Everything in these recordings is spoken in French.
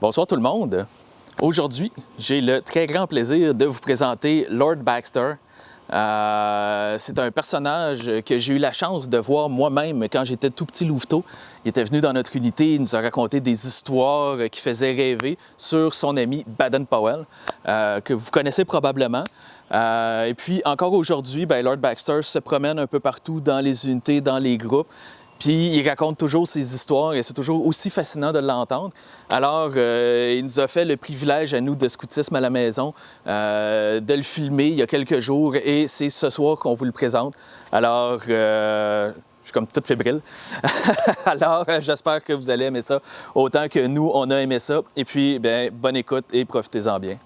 Bonsoir tout le monde. Aujourd'hui, j'ai le très grand plaisir de vous présenter Lord Baxter. C'est un personnage que j'ai eu la chance de voir moi-même quand j'étais tout petit louveteau. Il était venu dans notre unité, il nous a raconté des histoires qui faisaient rêver sur son ami Baden-Powell, que vous connaissez probablement. Et puis encore aujourd'hui, Lord Baxter se promène un peu partout dans les unités, dans les groupes. Puis il raconte toujours ses histoires et c'est toujours aussi fascinant de l'entendre. Alors, il nous a fait le privilège à nous de Scoutisme à la maison de le filmer il y a quelques jours et c'est ce soir qu'on vous le présente. Alors, je suis comme toute fébrile. Alors, j'espère que vous allez aimer ça autant que nous, on a aimé ça. Et puis, bien, bonne écoute et profitez-en bien.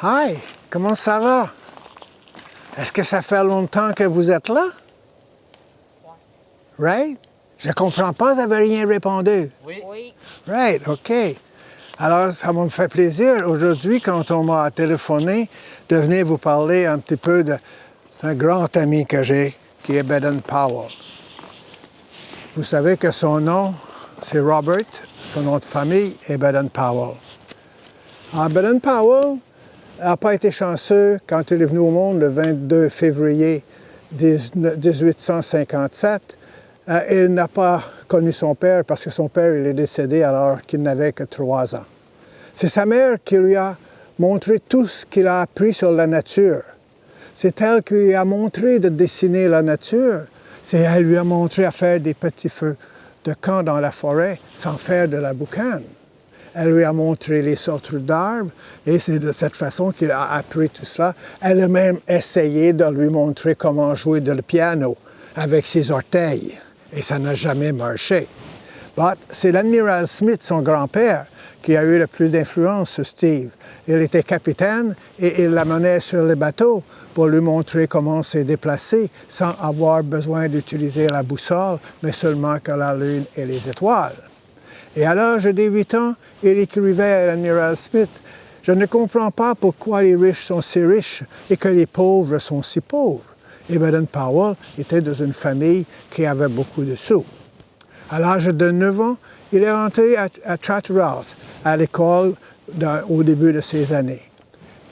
Hi, comment ça va? Est-ce que ça fait longtemps que vous êtes là? Right? Je comprends pas, vous n'avez rien répondu. Oui. Right, OK. Alors, ça me fait plaisir aujourd'hui, quand on m'a téléphoné, de venir vous parler un petit peu d'un grand ami que j'ai, qui est Baden-Powell. Vous savez que son nom, c'est Robert, son nom de famille est Baden-Powell. Alors, Baden-Powell n'a pas été chanceux quand il est venu au monde le 22 février 1857. Il n'a pas connu son père parce que son père il est décédé alors qu'il n'avait que 3 ans. C'est sa mère qui lui a montré tout ce qu'il a appris sur la nature. C'est elle qui lui a montré de dessiner la nature. Elle lui a montré à faire des petits feux de camp dans la forêt sans faire de la boucane. Elle lui a montré les sortes d'arbres et c'est de cette façon qu'il a appris tout cela. Elle a même essayé de lui montrer comment jouer le piano avec ses orteils. Et ça n'a jamais marché. C'est l'amiral Smith, son grand-père, qui a eu le plus d'influence sur Steve. Il était capitaine et il l'amenait sur les bateaux pour lui montrer comment se déplacer sans avoir besoin d'utiliser la boussole, mais seulement que la lune et les étoiles. Et à l'âge de 8 ans, il écrivait à l'amiral Smith « Je ne comprends pas pourquoi les riches sont si riches et que les pauvres sont si pauvres. » Et Baden-Powell était dans une famille qui avait beaucoup de sous. À l'âge de 9 ans, il est rentré à Charterhouse, à l'école au début de ses années.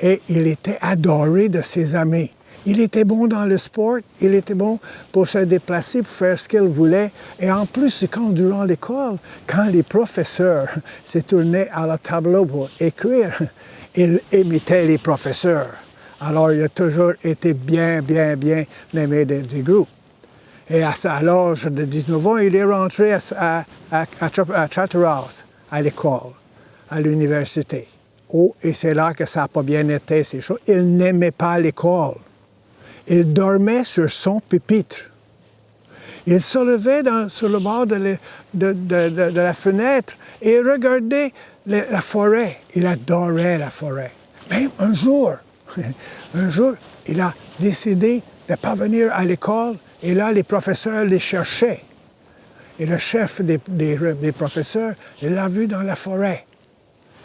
Et il était adoré de ses amis. Il était bon dans le sport, il était bon pour se déplacer, pour faire ce qu'il voulait. Et en plus, durant l'école, quand les professeurs se tournaient à la tableau pour écrire, il imitait les professeurs. Alors, il a toujours été bien aimé du groupe. Et à l'âge de 19 ans, il est rentré à Charterhouse, à l'école, à l'université. Et c'est là que ça n'a pas bien été, ces choses. Il n'aimait pas l'école. Il dormait sur son pupitre. Il se levait sur le bord de la fenêtre et regardait la forêt. Il adorait la forêt. Même un jour, il a décidé de ne pas venir à l'école et là, les professeurs les cherchaient. Et le chef des professeurs, il l'a vu dans la forêt.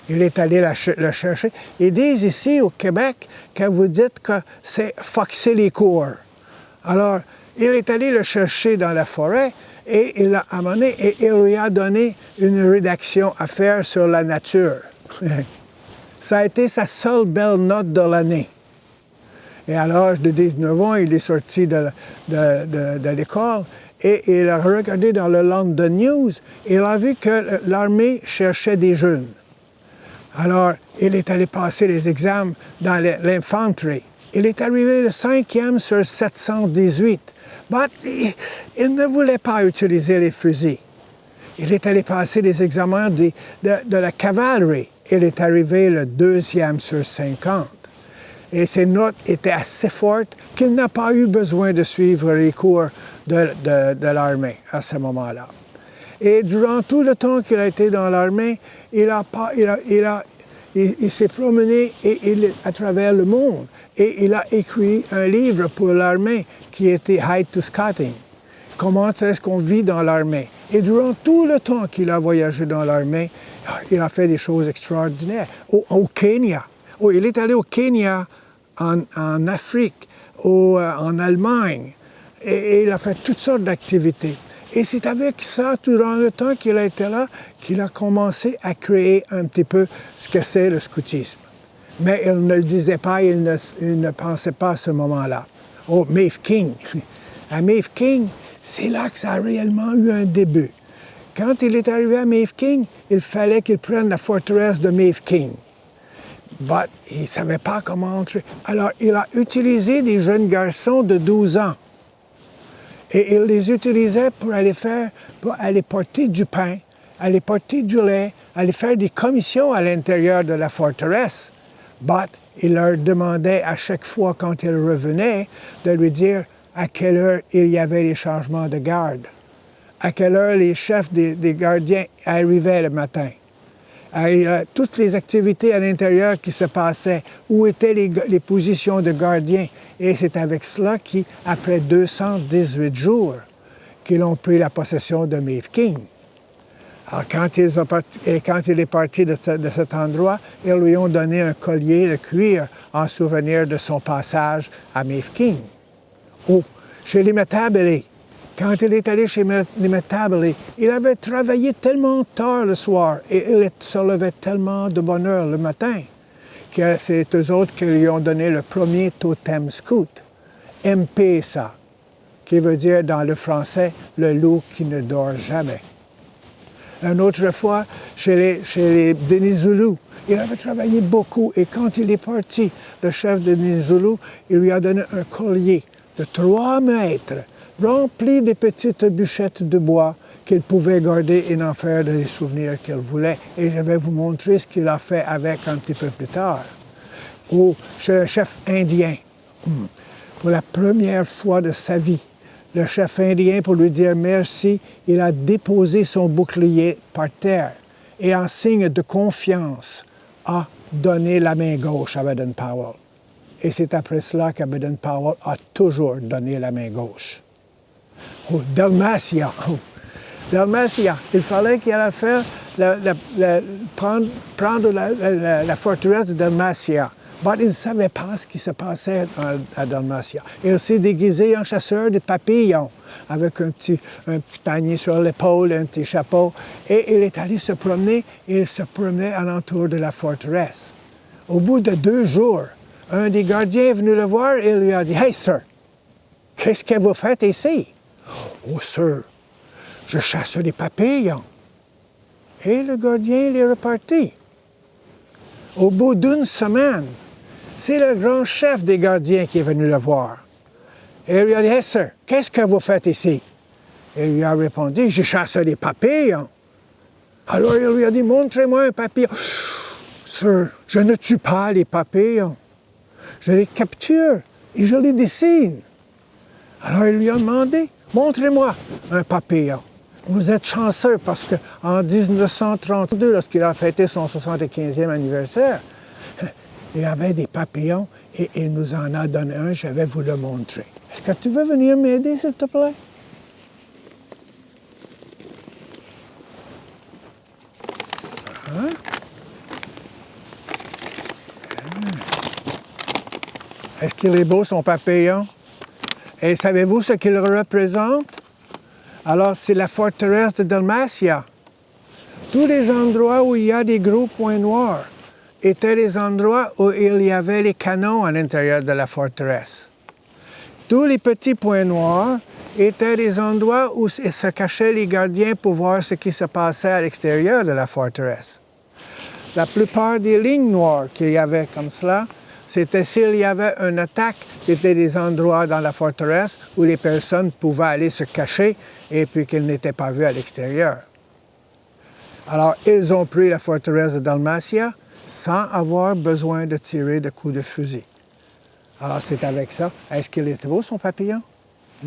Il est allé le chercher. Ils disent ici, au Québec, que vous dites que c'est foxer les cours. Alors, il est allé le chercher dans la forêt et il l'a amené et il lui a donné une rédaction à faire sur la nature. Ça a été sa seule belle note de l'année. Et à l'âge de 19 ans, il est sorti de l'école et il a regardé dans le London News et il a vu que l'armée cherchait des jeunes. Alors, il est allé passer les examens dans l'infanterie. Il est arrivé le 5e sur 718. Mais il ne voulait pas utiliser les fusils. Il est allé passer les examens de la cavalerie. Il est arrivé le 2e sur 50. Et ses notes étaient assez fortes qu'il n'a pas eu besoin de suivre les cours de l'armée à ce moment-là. Et durant tout le temps qu'il a été dans l'armée, il s'est promené à travers le monde. Et il a écrit un livre pour l'armée qui était Guide to Scouting. Comment est-ce qu'on vit dans l'armée? Et durant tout le temps qu'il a voyagé dans l'armée, il a fait des choses extraordinaires. Au Kenya. Il est allé au Kenya, en Afrique, en Allemagne. Et il a fait toutes sortes d'activités. Et c'est avec ça, durant le temps qu'il a été là, qu'il a commencé à créer un petit peu ce que c'est le scoutisme. Mais il ne le disait pas, il ne pensait pas à ce moment-là. Oh, Mafeking! À Mafeking, c'est là que ça a réellement eu un début. Quand il est arrivé à Mafeking, il fallait qu'il prenne la forteresse de Mafeking. Mais il ne savait pas comment entrer. Alors, il a utilisé des jeunes garçons de 12 ans. Et il les utilisait pour aller porter du pain, aller porter du lait, aller faire des commissions à l'intérieur de la forteresse. Mais il leur demandait à chaque fois quand ils revenaient de lui dire à quelle heure il y avait les changements de garde, à quelle heure les chefs des gardiens arrivaient le matin. Toutes les activités à l'intérieur qui se passaient, où étaient les positions de gardiens. Et c'est avec cela qu'après 218 jours, qu'ils ont pris la possession de Mafeking. Alors, quand il est parti de cet endroit, ils lui ont donné un collier de cuir en souvenir de son passage à Mafeking. Oh, chez les Matabele, quand il est allé chez les Matabele, il avait travaillé tellement tard le soir et il se levait tellement de bonne heure le matin que c'est eux autres qui lui ont donné le premier totem scout, Mpesa, qui veut dire dans le français « le loup qui ne dort jamais ». Une autre fois, chez les Denizulu, il avait travaillé beaucoup et quand il est parti, le chef de Denizulu, il lui a donné un collier de 3 mètres rempli de petites bûchettes de bois qu'il pouvait garder et en faire des souvenirs qu'il voulait. Et je vais vous montrer ce qu'il a fait avec un petit peu plus tard. Oh, chez un chef indien, pour la première fois de sa vie, le chef indien, pour lui dire merci, il a déposé son bouclier par terre et en signe de confiance a donné la main gauche à Baden-Powell. Et c'est après cela que Baden-Powell a toujours donné la main gauche. Oh, Dalmatia! Oh. Dalmatia, il fallait qu'il allait faire prendre la forteresse de Dalmatia. Mais il ne savait pas ce qui se passait à Dalmatia. Il s'est déguisé en chasseur de papillons, avec un petit panier sur l'épaule, un petit chapeau, et il est allé se promener, et il se promenait alentour de la forteresse. Au bout de 2 jours, un des gardiens est venu le voir et lui a dit « Hey, sir, qu'est-ce que vous faites ici? »« Oh, sir, je chasse des papillons. » Et le gardien il est reparti. Au bout d'1 semaine, c'est le grand chef des gardiens qui est venu le voir. Et il lui a dit « Hey, sir, qu'est-ce que vous faites ici? » Et il lui a répondu « Je chasse des papillons. » Alors il lui a dit « Montrez-moi un papillon. »« Sir, je ne tue pas les papillons. Je les capture et je les dessine. » Alors il lui a demandé « Montrez-moi un papillon. » Vous êtes chanceux parce qu'en 1932, lorsqu'il a fêté son 75e anniversaire, il avait des papillons et il nous en a donné un, je vais vous le montrer. Est-ce que tu veux venir m'aider, s'il te plaît? Ça. Est-ce qu'il est beau, son papillon? Et savez-vous ce qu'il représente? Alors, c'est la forteresse de Dalmatia. Tous les endroits où il y a des gros points noirs étaient les endroits où il y avait les canons à l'intérieur de la forteresse. Tous les petits points noirs étaient les endroits où se cachaient les gardiens pour voir ce qui se passait à l'extérieur de la forteresse. La plupart des lignes noires qu'il y avait comme cela, c'était s'il y avait une attaque, c'était des endroits dans la forteresse où les personnes pouvaient aller se cacher et puis qu'ils n'étaient pas vus à l'extérieur. Alors, ils ont pris la forteresse de Dalmatia sans avoir besoin de tirer de coups de fusil. Alors, c'est avec ça. Est-ce qu'il était beau, son papillon?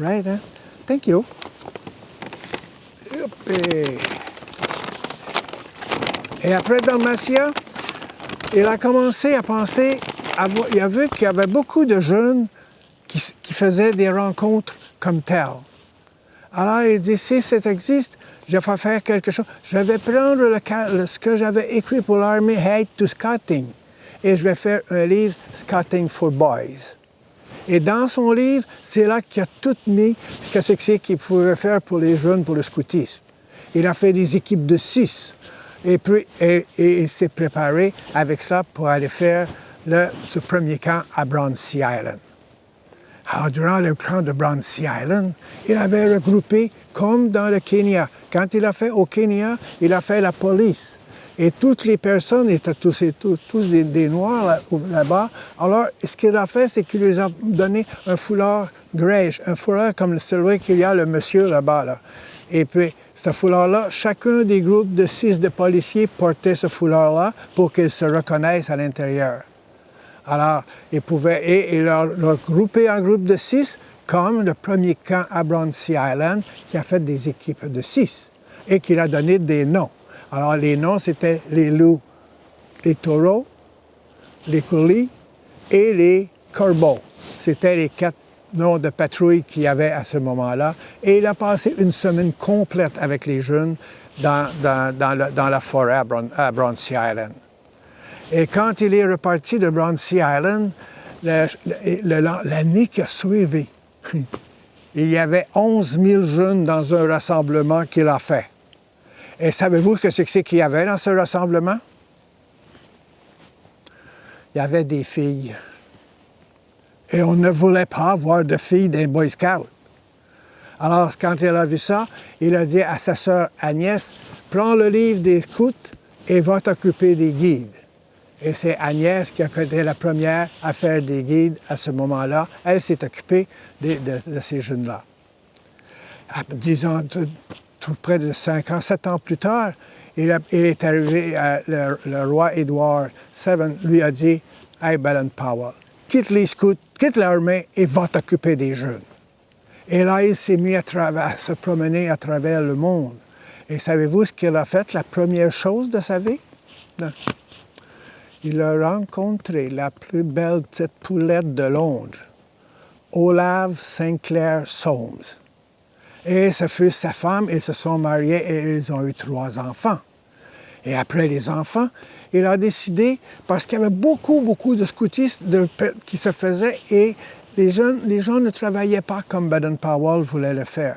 Right, hein? Thank you. Et après Dalmatia, il a commencé à penser, il a vu qu'il y avait beaucoup de jeunes qui faisaient des rencontres comme telles. Alors, il dit, si ça existe, je vais faire quelque chose. Je vais prendre ce que j'avais écrit pour l'armée, Hate to Scouting, et je vais faire un livre, Scouting for Boys. Et dans son livre, c'est là qu'il a tout mis ce que c'est qu'il pouvait faire pour les jeunes, pour le scoutisme. Il a fait des équipes de 6. Et puis, il s'est préparé avec cela pour aller faire ce premier camp à Brownsea Island. Alors, durant le camp de Brownsea Island, il avait regroupé, comme dans le Kenya. Quand il a fait au Kenya, il a fait la police. Et toutes les personnes étaient tous des Noirs là-bas. Alors, ce qu'il a fait, c'est qu'il lui a donné un foulard grège, un foulard comme celui qu'il y a le monsieur là-bas. Là. Et puis, ce foulard-là, chacun des groupes de 6 de policiers portait ce foulard-là pour qu'ils se reconnaissent à l'intérieur. Alors, ils pouvaient, et ils l'ont groupé en groupe de 6, comme le premier camp à Brownsea Island, qui a fait des équipes de 6, et qui a donné des noms. Alors, les noms, c'était les loups, les taureaux, les coulis et les corbeaux. C'était les 4 noms de patrouille qu'il y avait à ce moment-là. Et il a passé une semaine complète avec les jeunes dans la forêt à Brownsea Island. Et quand il est reparti de Brownsea Island, l'année qui a suivi, il y avait 11 000 jeunes dans un rassemblement qu'il a fait. Et savez-vous ce que c'est qu'il y avait dans ce rassemblement? Il y avait des filles. Et on ne voulait pas voir de filles des Boy Scouts. Alors, quand il a vu ça, il a dit à sa sœur Agnès, « Prends le livre des scouts et va t'occuper des guides. » Et c'est Agnès qui a été la première à faire des guides à ce moment-là. Elle s'est occupée de ces jeunes-là. Disons, tout près de 7 ans plus tard, il est arrivé, le roi Édouard VII lui a dit « Hey, Baden-Powell, quitte les scouts, quitte l'armée et va t'occuper des jeunes. » Et là, il s'est mis à se promener à travers le monde. Et savez-vous ce qu'il a fait, la première chose de sa vie? Non. Il a rencontré la plus belle petite poulette de Londres, Olave Sinclair Soames. Et ce fut sa femme, ils se sont mariés et ils ont eu 3 enfants. Et après les enfants, il a décidé, parce qu'il y avait beaucoup de scoutistes qui se faisaient et les gens ne travaillaient pas comme Baden-Powell voulait le faire.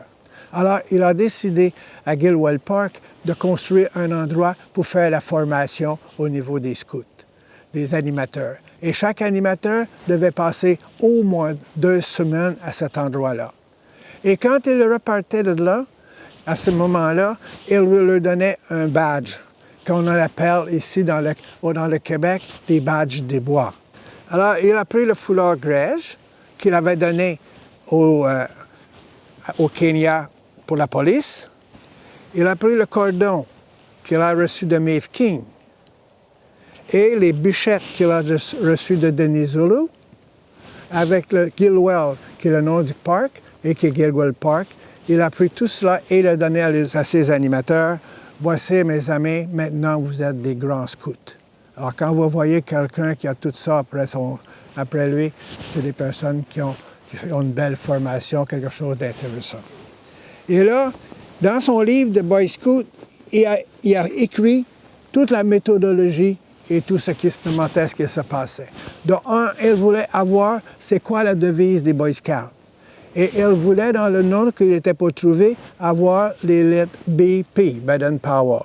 Alors, il a décidé à Gilwell Park de construire un endroit pour faire la formation au niveau des scouts, des animateurs. Et chaque animateur devait passer au moins 2 semaines à cet endroit-là. Et quand il repartait de là, à ce moment-là, il leur donnait un badge, qu'on appelle ici dans le Québec des badges des bois. Alors, il a pris le foulard grège qu'il avait donné au Kenya pour la police. Il a pris le cordon qu'il a reçu de Maeve King et les bûchettes qu'il a reçues de Denis Zulu avec le Gilwell, qui est le nom du parc, et qui est Gilwell Park. Il a pris tout cela et il a donné à ses animateurs. Voici, mes amis, maintenant vous êtes des grands scouts. Alors, quand vous voyez quelqu'un qui a tout ça après lui, c'est des personnes qui ont une belle formation, quelque chose d'intéressant. Et là, dans son livre de Boy Scout, il a écrit toute la méthodologie et tout ce qui se passait. Donc, il voulait avoir, c'est quoi la devise des Boy Scouts? Et il voulait, dans le nom qu'il était pour trouver, avoir les lettres BP, Baden-Powell.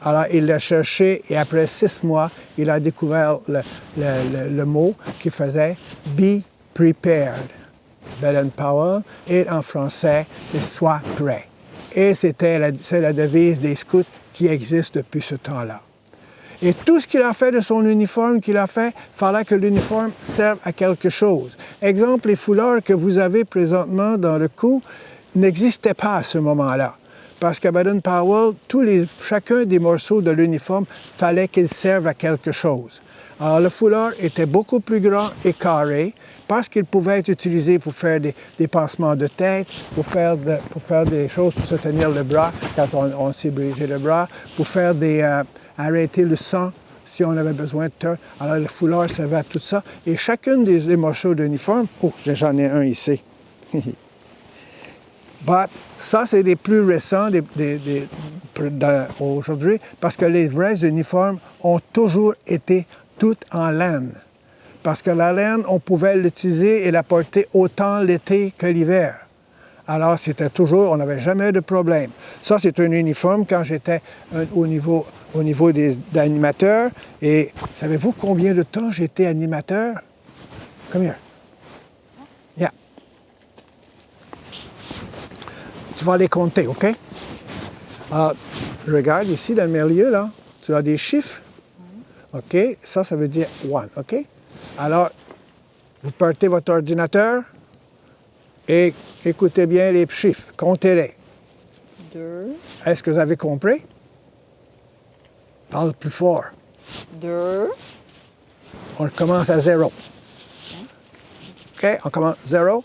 Alors, il l'a cherché et après 6 mois, il a découvert le mot qui faisait « Be prepared ». Baden-Powell, et en français, « Sois prêt ». Et c'est la devise des scouts qui existe depuis ce temps-là. Et tout ce qu'il a fait de son uniforme il fallait que l'uniforme serve à quelque chose. Exemple, les foulards que vous avez présentement dans le cou n'existaient pas à ce moment-là. Parce qu'à Baden-Powell, chacun des morceaux de l'uniforme fallait qu'il serve à quelque chose. Alors, le foulard était beaucoup plus grand et carré parce qu'il pouvait être utilisé pour faire des pansements de tête, pour faire des choses pour se tenir le bras quand on s'est brisé le bras, pour faire arrêter le sang si on avait besoin de temps. Alors, le foulard servait à tout ça. Et chacun des morceaux d'uniforme, j'en ai un ici. Ça, c'est les plus récents aujourd'hui, parce que les vrais uniformes ont toujours été toutes en laine. parce que la laine, on pouvait l'utiliser et la porter autant l'été que l'hiver. Alors, c'était toujours, on n'avait jamais de problème. Ça, c'est un uniforme quand j'étais au niveau d'animateur. Et savez-vous combien de temps j'étais animateur? Come here. Yeah. Tu vas les compter, OK? Alors, regarde ici dans le milieu, là, tu as des chiffres. OK? Ça veut dire one, OK? Alors, vous partez votre ordinateur et écoutez bien les chiffres. Comptez-les. 2. Est-ce que vous avez compris? Parle plus fort. 2. On commence à 0. OK? On commence 0.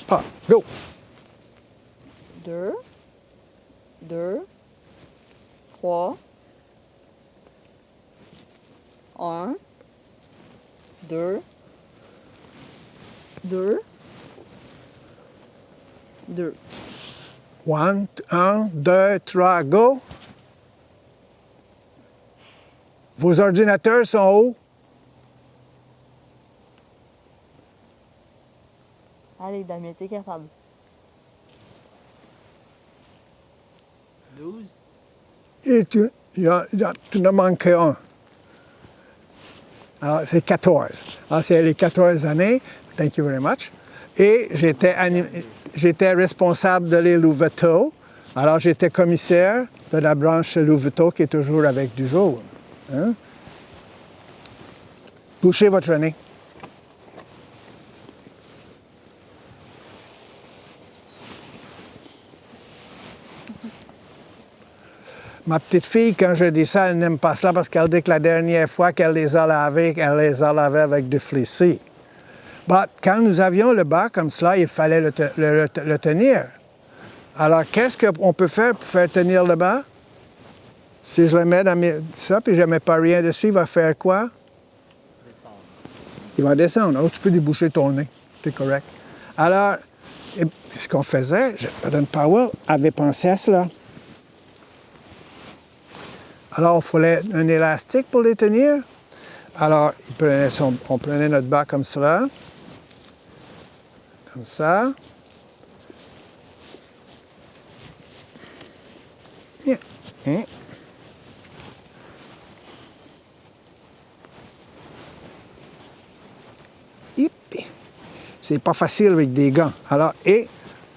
Ah, go! 2. 2. 3. 1. 2. 2. 2. 1, 2, 3, go! Vos ordinateurs sont où? Allez, Damien, t'es capable. 12. Et tu ne manques qu'un. Alors, c'est 14. Alors, c'est les 14 années. Thank you very much. Et j'étais responsable de les Louveteaux. Alors, j'étais commissaire de la branche Louveteaux qui est toujours avec du jaune. Hein? Bouchez votre nez. Ma petite fille, quand je dis ça, elle n'aime pas cela parce qu'elle dit que la dernière fois qu'elle les a lavés, elle les a lavés avec du flécis. But, quand nous avions le bas comme cela, il fallait le tenir. Alors, qu'est-ce qu'on peut faire pour faire tenir le bas? Si je le mets dans ça, puis je ne mets pas rien dessus, il va faire quoi? Descendre. Il va descendre. Oh, tu peux déboucher ton nez. C'est correct. Alors, ce qu'on faisait, Baden Powell avait pensé à cela. Alors, il fallait un élastique pour les tenir. Alors, on prenait notre bas comme cela. Comme ça. Bien. Hippie. C'est pas facile avec des gants. Alors, et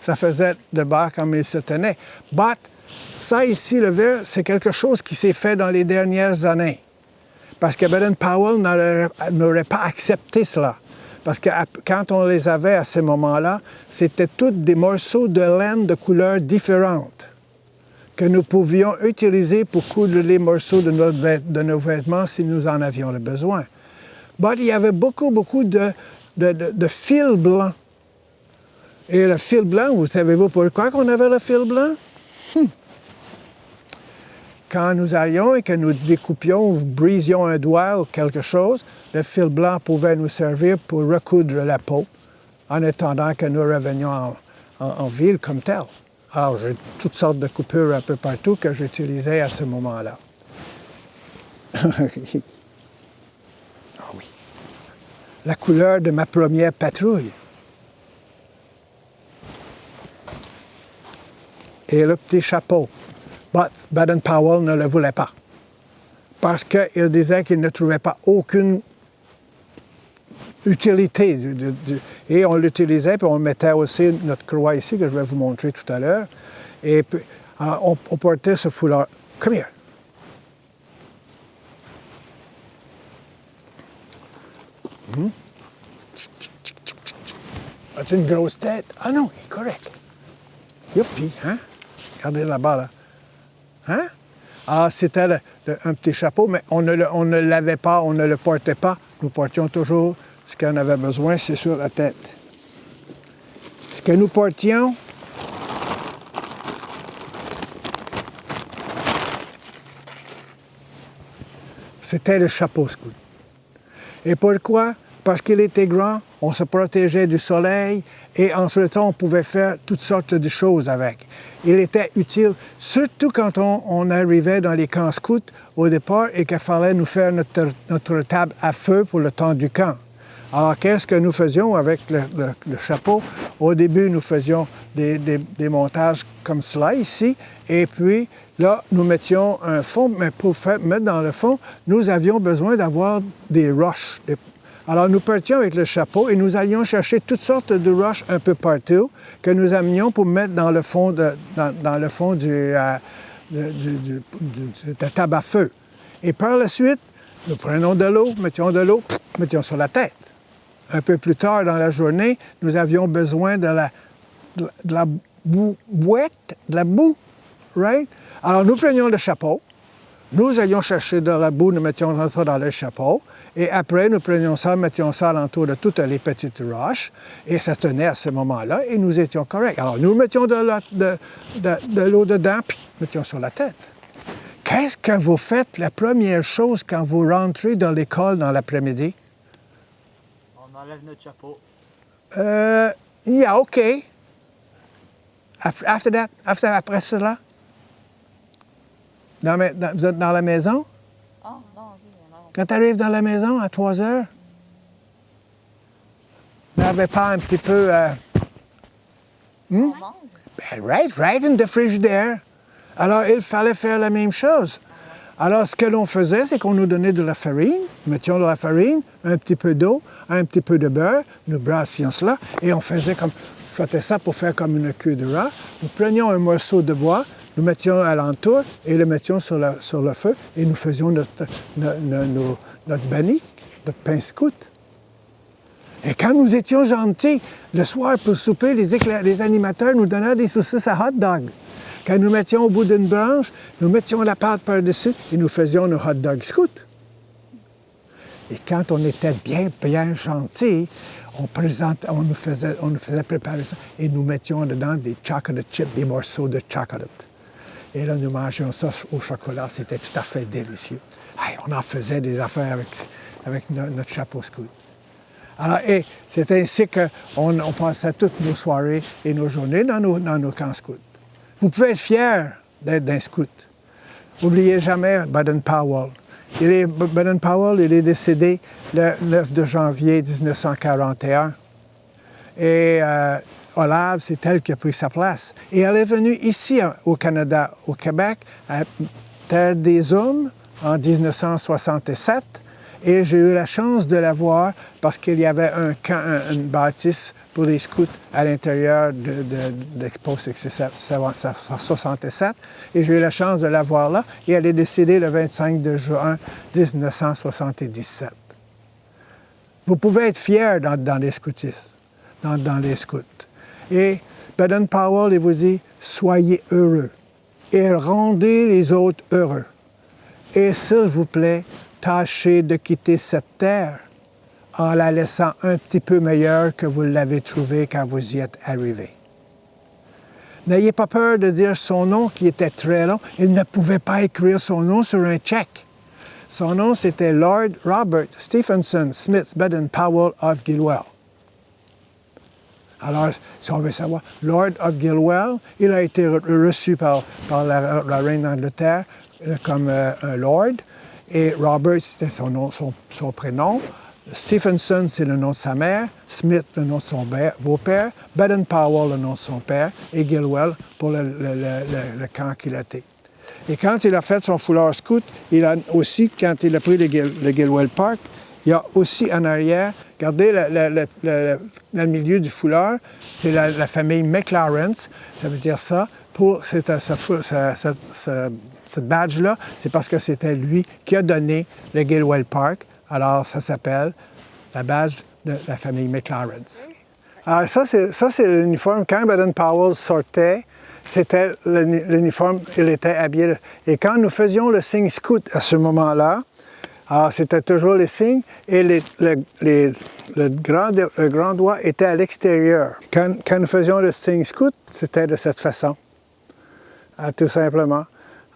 ça faisait le bas comme il se tenait. But, ça ici, le verre, c'est quelque chose qui s'est fait dans les dernières années. Parce que Baden Powell n'aurait pas accepté cela. Parce que quand on les avait à ce moment-là, c'était tous des morceaux de laine de couleurs différentes que nous pouvions utiliser pour coudre les morceaux de nos vêtements si nous en avions le besoin. Mais il y avait beaucoup de fil blanc. Et le fil blanc, vous savez-vous pourquoi qu'on avait le fil blanc? Quand nous allions et que nous découpions ou brisions un doigt ou quelque chose, le fil blanc pouvait nous servir pour recoudre la peau en attendant que nous revenions en ville comme tel. Alors, j'ai toutes sortes de coupures un peu partout que j'utilisais à ce moment-là. Ah oui. La couleur de ma première patrouille. Et le petit chapeau. But Baden Powell ne le voulait pas. Parce qu'il disait qu'il ne trouvait pas aucune utilité. Et on l'utilisait, puis on mettait aussi notre croix ici, que je vais vous montrer tout à l'heure. Et puis, on portait ce foulard. Come here. As-tu une grosse tête? Ah non, il est correct. Youpi, hein? Regardez là-bas, là. Hein? Alors, c'était un petit chapeau, mais on ne l'avait pas, on ne le portait pas. Nous portions toujours ce qu'on avait besoin, c'est sur la tête. Ce que nous portions, c'était le chapeau scout. Et pourquoi? Parce qu'il était grand, on se protégeait du soleil et ensuite on pouvait faire toutes sortes de choses avec. Il était utile, surtout quand on arrivait dans les camps scouts au départ et qu'il fallait nous faire notre table à feu pour le temps du camp. Alors, qu'est-ce que nous faisions avec le chapeau? Au début, nous faisions des montages comme cela ici, et puis là, nous mettions un fond, mais pour mettre dans le fond, nous avions besoin d'avoir des roches. Alors, nous partions avec le chapeau et nous allions chercher toutes sortes de roches un peu partout que nous amenions pour mettre dans le fond de table à feu. Et par la suite, nous prenons de l'eau, mettions sur la tête. Un peu plus tard dans la journée, nous avions besoin de la boue, right? Alors, nous prenions le chapeau, nous allions chercher de la boue, nous mettions ça dans le chapeau, et après, nous prenions ça, mettions ça alentour de toutes les petites roches, et ça tenait à ce moment-là, et nous étions corrects. Alors, nous mettions de l'eau dedans, puis mettions sur la tête. Qu'est-ce que vous faites la première chose quand vous rentrez dans l'école dans l'après-midi? On enlève notre chapeau. Yeah, OK. Après cela? Vous êtes dans la maison? Ah, non, ok, non. Quand tu arrives dans la maison à 3 heures, vous n'avez pas un petit peu... On mange? Ben, right in the frigidaire. Alors, il fallait faire la même chose. Alors, ce que l'on faisait, c'est qu'on nous donnait de la farine, nous mettions de la farine, un petit peu d'eau, un petit peu de beurre, nous brassions cela, et on faisait ça pour faire comme une queue de rat. Nous prenions un morceau de bois, nous mettions alentour et le mettions sur le feu, et nous faisions notre bannique, notre pain scout. Et quand nous étions gentils, le soir pour souper, les animateurs nous donnaient des saucisses à hot dog. Quand nous mettions au bout d'une branche, nous mettions la pâte par-dessus et nous faisions nos hot dog scouts. Et quand on était bien gentils, on nous faisait préparer ça et nous mettions dedans des chocolate chips, des morceaux de chocolate. Et là, nous mangions ça au chocolat. C'était tout à fait délicieux. Hey, on en faisait des affaires avec notre chapeau scout. Alors, et c'est ainsi qu'on passait toutes nos soirées et nos journées dans nos camps scouts. Vous pouvez être fier d'être d'un scout. N'oubliez jamais Baden-Powell. Baden-Powell, il est décédé le 9 de janvier 1941. Et Olave, c'est elle qui a pris sa place. Et elle est venue ici, au Canada, au Québec, à Terre des Hommes, en 1967. Et j'ai eu la chance de la voir parce qu'il y avait un camp, une bâtisse pour les scouts à l'intérieur d'Expo 67. Et j'ai eu la chance de la voir là. Et elle est décédée le 25 de juin 1977. Vous pouvez être fiers dans les scoutistes, dans les scouts. Et Baden-Powell, il vous dit, soyez heureux et rendez les autres heureux. Et s'il vous plaît, tâchez de quitter cette terre en la laissant un petit peu meilleure que vous l'avez trouvée quand vous y êtes arrivé. N'ayez pas peur de dire son nom qui était très long. Il ne pouvait pas écrire son nom sur un chèque. Son nom, c'était Lord Robert Stephenson Smith Baden-Powell of Gilwell. Alors, si on veut savoir, Lord of Gilwell, il a été reçu par la reine d'Angleterre comme un lord. Et Robert, c'était son prénom. Stephenson, c'est le nom de sa mère. Smith, le nom de son beau-père. Baden-Powell, le nom de son père. Et Gilwell, pour le camp qu'il a été. Et quand il a fait son foulard scout, il a aussi, quand il a pris le Gilwell Park, il y a aussi en arrière, regardez le milieu du foulard, c'est la famille McLaren. Ça veut dire ça. Pour ce badge-là, c'est parce que c'était lui qui a donné le Gilwell Park. Alors, ça s'appelle la badge de la famille McLaren. Alors, ça, c'est l'uniforme. Quand Baden-Powell sortait, c'était l'uniforme, il était habillé. Et quand nous faisions le signe scout à ce moment-là, alors c'était toujours les signes et le grand doigt était à l'extérieur. Quand nous faisions le signe scout, c'était de cette façon, tout simplement.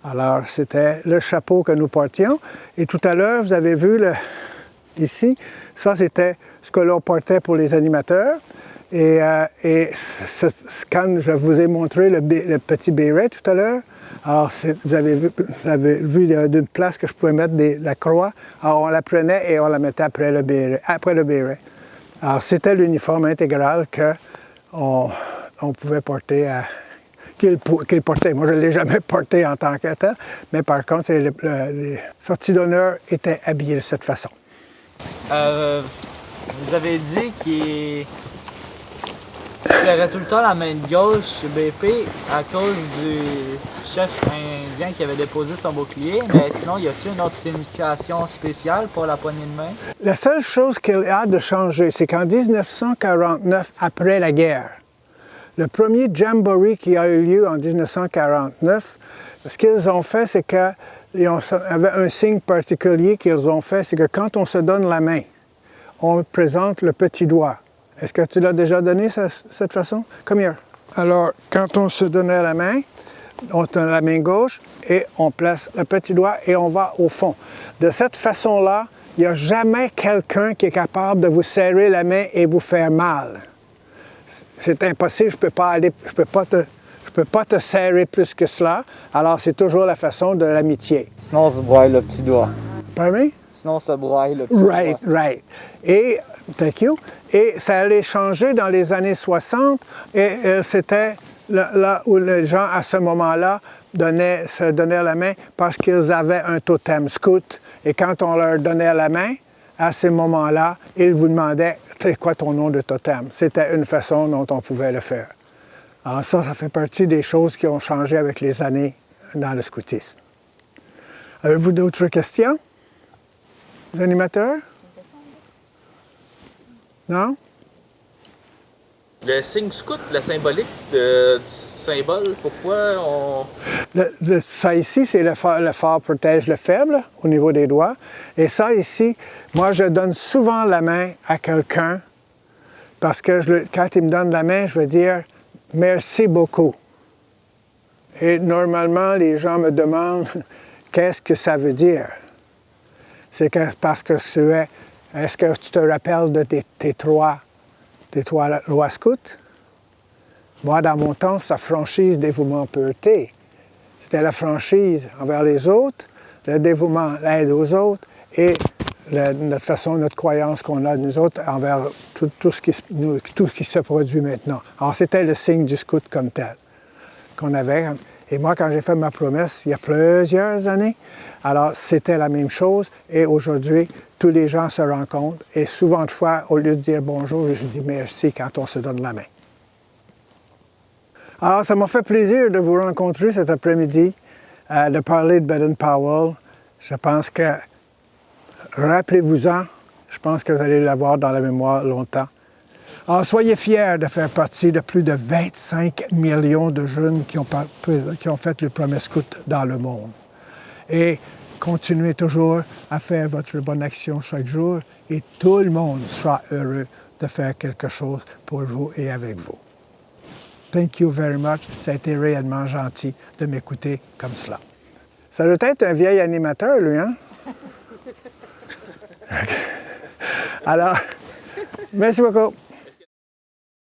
Alors, c'était le chapeau que nous portions. Et tout à l'heure, vous avez vu ici, ça, c'était ce que l'on portait pour les animateurs. Et quand je vous ai montré le petit béret tout à l'heure, alors vous avez vu d'une place que je pouvais mettre la croix. Alors, on la prenait et on la mettait après le béret. Alors, c'était l'uniforme intégral qu'on pouvait porter qu'il portait. Moi, je ne l'ai jamais porté en tant que tel, mais par contre, les sorties d'honneur étaient habillées de cette façon. Vous avez dit qu'il serrait tout le temps la main de gauche, BP, à cause du chef indien qui avait déposé son bouclier. Mais sinon, y a-t-il une autre signification spéciale pour la poignée de main? La seule chose qu'il a de changer, c'est qu'en 1949, après la guerre, le premier jamboree qui a eu lieu en 1949, ce qu'ils ont fait, c'est qu'ils avaient un signe particulier qu'ils ont fait, c'est que quand on se donne la main, on présente le petit doigt. Est-ce que tu l'as déjà donné cette façon? Come here. Alors, quand on se donnait la main, on donne la main gauche et on place le petit doigt et on va au fond. De cette façon-là, il n'y a jamais quelqu'un qui est capable de vous serrer la main et vous faire mal. C'est impossible, je ne peux pas te serrer plus que cela. Alors, c'est toujours la façon de l'amitié. Sinon, on se broye le petit doigt. Pardon? Sinon, on se broye le petit doigt. Right. Et, thank you. Et ça allait changer dans les années 60. Et c'était là où les gens, à ce moment-là, se donnaient la main parce qu'ils avaient un totem scout. Et quand on leur donnait la main, à ce moment-là, ils vous demandaient « C'est quoi ton nom de totem? » C'était une façon dont on pouvait le faire. Alors ça fait partie des choses qui ont changé avec les années dans le scoutisme. Avez-vous d'autres questions? Les animateurs? Non? Le signe scout, la symbolique du symbole, pourquoi on... Ça ici, c'est le fort protège le faible au niveau des doigts. Et ça ici, moi, je donne souvent la main à quelqu'un parce que quand il me donne la main, je veux dire « merci beaucoup ». Et normalement, les gens me demandent « qu'est-ce que ça veut dire ?» C'est parce que est-ce que tu te rappelles de tes trois lois scouts? Moi, dans mon temps, sa franchise, dévouement, pureté. C'était la franchise envers les autres, le dévouement, l'aide aux autres, et notre croyance qu'on a, nous autres, envers tout ce qui se produit maintenant. Alors, c'était le signe du scout comme tel qu'on avait. Et moi, quand j'ai fait ma promesse, il y a plusieurs années, alors c'était la même chose. Et aujourd'hui, tous les gens se rencontrent. Et souvent de fois, au lieu de dire bonjour, je dis merci quand on se donne la main. Alors, ça m'a fait plaisir de vous rencontrer cet après-midi, de parler de Baden-Powell. Je pense que, rappelez-vous-en, je pense que vous allez l'avoir dans la mémoire longtemps. Alors, soyez fiers de faire partie de plus de 25 millions de jeunes qui ont fait le premier scout dans le monde. Et continuez toujours à faire votre bonne action chaque jour et tout le monde sera heureux de faire quelque chose pour vous et avec vous. Thank you very much. Ça a été réellement gentil de m'écouter comme cela. Ça doit être un vieil animateur, lui, hein? Alors, merci beaucoup.